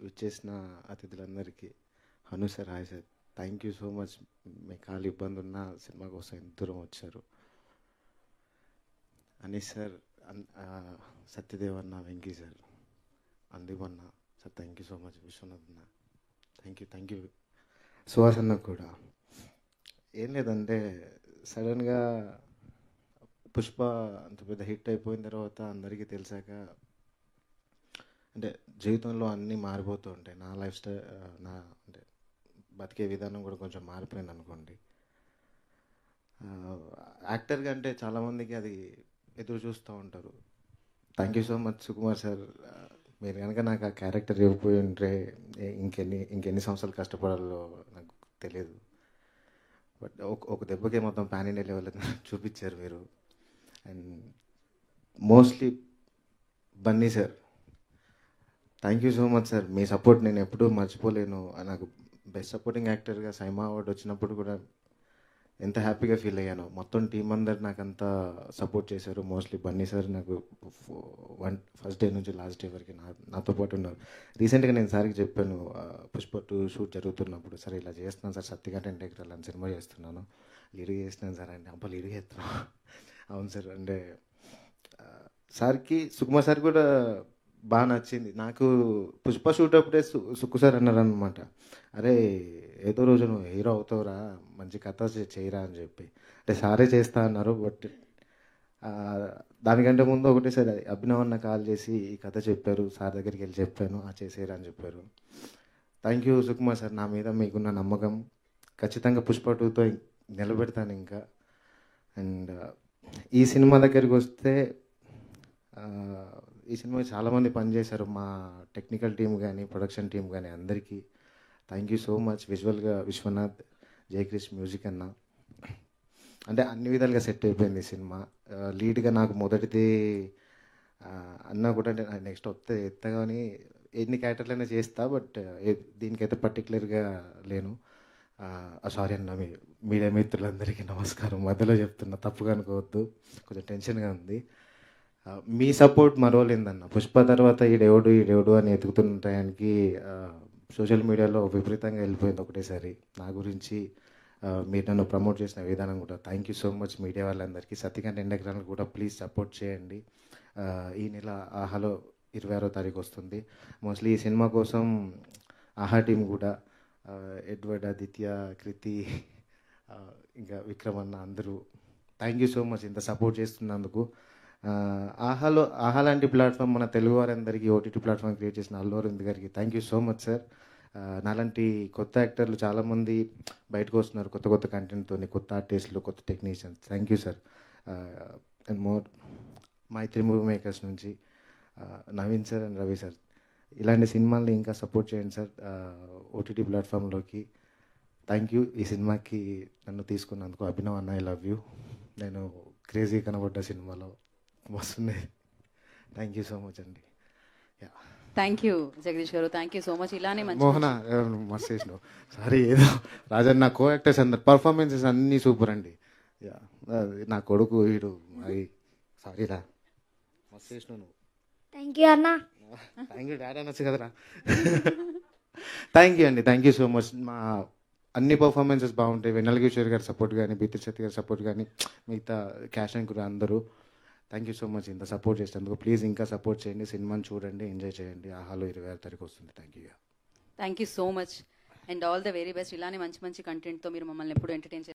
విచ్చేసిన అతిథులందరికీ Hanu sir, hi sir, thank you so much. మీ కాలు ఇబ్బంది ఉన్న సినిమా కోసం ఎంత దూరం వచ్చారు. అనీష్ సార్, సత్యదేవ్ అన్న, వెంకీ సార్, అందీప్ అన్న sir, thank you so much. Vishwanath అన్న, థ్యాంక్ యూ. సుహాస్ అన్న కూడా. ఏం లేదంటే సడన్గా పుష్ప అంత పెద్ద హిట్ అయిపోయిన తర్వాత అందరికీ తెలిసాక అంటే జీవితంలో అన్నీ మారిపోతూ ఉంటాయి. నా లైఫ్ స్టైల్, నా అంటే బతికే విధానం కూడా కొంచెం మారిపోయింది అనుకోండి. యాక్టర్గా అంటే చాలామందికి అది ఎదురు చూస్తూ ఉంటారు. Thank you so much Sukumar sir. మీరు కనుక నాకు ఆ క్యారెక్టర్ ఇవ్వకపోయి ఉంటే ఇంకెన్ని సంవత్సరాలు కష్టపడాలో నాకు తెలియదు. బట్ ఒక దెబ్బకే మొత్తం పాన్ ఇండియా లెవెల్ చూపించారు మీరు. And mostly Bunny sir, thank you so much sir. Me support నేను ఎప్పుడూ మర్చిపోలేను. నాకు బెస్ట్ సపోర్టింగ్ యాక్టర్గా సైమా అవార్డు వచ్చినప్పుడు కూడా ఎంత హ్యాపీగా ఫీల్ అయ్యాను. మొత్తం టీం అందరు నాకు అంతా సపోర్ట్ చేశారు. మోస్ట్లీ బన్నీ సార్ నాకు ఫస్ట్ డే నుంచి లాస్ట్ డే వరకు నాతో పాటు ఉన్నారు. రీసెంట్గా నేను సార్కి చెప్పాను, పుష్ప 2 షూట్ జరుగుతున్నప్పుడు, సార్ ఇలా చేస్తున్నాను సార్, సత్యగారి ఇంటెగ్రల్ అని సినిమా చేస్తున్నాను, లీడ్గా చేస్తున్నాను సార్ అంటే, అబ్బా లీడ్గా చేస్తున్నాను అవును సార్ అంటే. సార్కి సుకుమార్ సార్ కూడా బాగా నచ్చింది. నాకు పుష్ప షూట్ అప్పుడే సుక్కు సార్ అన్నారనమాట, అరే ఏదో రోజు నువ్వు హీరో అవుతావురా, మంచి కథ చేయరా అని చెప్పి. అంటే సారే చేస్తా అన్నారు. బట్ దానికంటే ముందు ఒకటేసారి అభినవ్ అన్న కాల్ చేసి ఈ కథ చెప్పారు, సార్ దగ్గరికి వెళ్ళి చెప్పాను, చేసేయరా అని చెప్పారు. థ్యాంక్ యూ సుకుమార్ సార్, నా మీద మీకున్న నమ్మకం. ఖచ్చితంగా పుష్ప 2తో నిలబెడతాను ఇంకా. అండ్ ఈ సినిమా దగ్గరికి వస్తే, ఈ సినిమా చాలామంది పనిచేశారు, మా టెక్నికల్ టీం కానీ ప్రొడక్షన్ టీం కానీ అందరికీ థ్యాంక్ యూ సో మచ్. విజువల్గా విశ్వనాథ్, జయక్రిష్, మ్యూజిక్ అన్న, అంటే అన్ని విధాలుగా సెట్ అయిపోయింది ఈ సినిమా. లీడ్గా నాకు మొదటిది అన్న కూడా, అంటే నెక్స్ట్ వస్తే ఎత్తా కానీ ఎన్ని క్యారెక్టర్లైనా చేస్తా, బట్ దీనికైతే పర్టికులర్గా లేను. సారీ అన్న, మీడియా మిత్రులందరికీ నమస్కారం. మధ్యలో చెప్తున్నా, తప్పుగా అనుకోవద్దు, కొంచెం టెన్షన్గా ఉంది. మీ సపోర్ట్ మరోలేదన్న. పుష్ప తర్వాత ఈడెవడు అని ఎతుకుతున్న టయానికి సోషల్ మీడియాలో విపరీతంగా వెళ్ళిపోయింది ఒకటేసారి నా గురించి. మీరు నన్ను ప్రమోట్ చేసిన విధానం కూడా thank you so much. Media వాళ్ళందరికీ, సత్యగారి ఇండగ్రాన్ని కూడా ప్లీజ్ సపోర్ట్ చేయండి. ఈ నెల ఆహాలో 26వ తారీఖు వస్తుంది. మోస్ట్లీ ఈ సినిమా కోసం ఆహా టీం కూడా ఎడ్వర్డ్, ఆదిత్య, కృతి, ఇంకా విక్రమ్ అన్న అందరూ థ్యాంక్ యూ సో మచ్ ఇంత సపోర్ట్ చేస్తున్నందుకు. ఆహా లాంటి ప్లాట్ఫామ్ మన తెలుగు వారందరికీ ఓటీటీ ప్లాట్ఫామ్ క్రియేట్ చేసిన అల్లు అరవింద్ గారికి thank you so much sir. నాలాంటి కొత్త యాక్టర్లు చాలామంది బయటకు వస్తున్నారు, కొత్త కంటెంట్తో, కొత్త ఆర్టిస్టులు, కొత్త technicians. Thank you sir. And more Mythri movie makers నుంచి Naveen sir and Ravi sir, ఇలాంటి సినిమాల్ని ఇంకా సపోర్ట్ చేయండి సార్ ఓటీటీ ప్లాట్ఫామ్లోకి. Thank you. ఈ సినిమాకి నన్ను తీసుకున్నందుకు అభినవ్ అన్న, ఐ లవ్ యూ. నేను క్రేజీ కనబడ్డ సినిమాలో వస్తుంది. థ్యాంక్ యూ సో మచ్ అండి. థ్యాంక్ యూ జగదీష్ గారు, థ్యాంక్ యూ సో మచ్. ఇలానే మోహన మస్తు చేసినావు. సారీ ఏదో రాజన్న, కో యాక్టర్స్ అందరు పర్ఫార్మెన్సెస్ అన్నీ సూపర్ అండి. నా కొడుకు వీడు అది, సారీ రా, మస్తు చేసినావు నువ్వు. థ్యాంక్ యూ అన్న. థ్యాంక్ యూ డాడీ అనొచ్చు కదరా. థ్యాంక్ యూ అండి, థ్యాంక్ యూ సో మచ్. మా అన్ని పర్ఫార్మెన్సెస్ బాగుంటాయి. వెన్నెల కిషోర్ గారి సపోర్ట్ కానీ, బీతి సత్య గారి సపోర్ట్ కానీ, మిగతా క్యాష్ అండ్ కూడా అందరూ థ్యాంక్ యూ సో మచ్ ఇంత సపోర్ట్ చేసేందుకు. ప్లీజ్ ఇంకా సపోర్ట్ చేయండి, సినిమాని చూడండి, ఎంజాయ్ చేయండి. ఆహాలో 26వ తారీఖు వస్తుంది. Thank you so much and all the very best. ఇలానే మంచి కంటెంట్తో మీరు మమ్మల్ని ఎప్పుడు ఎంటర్టైన్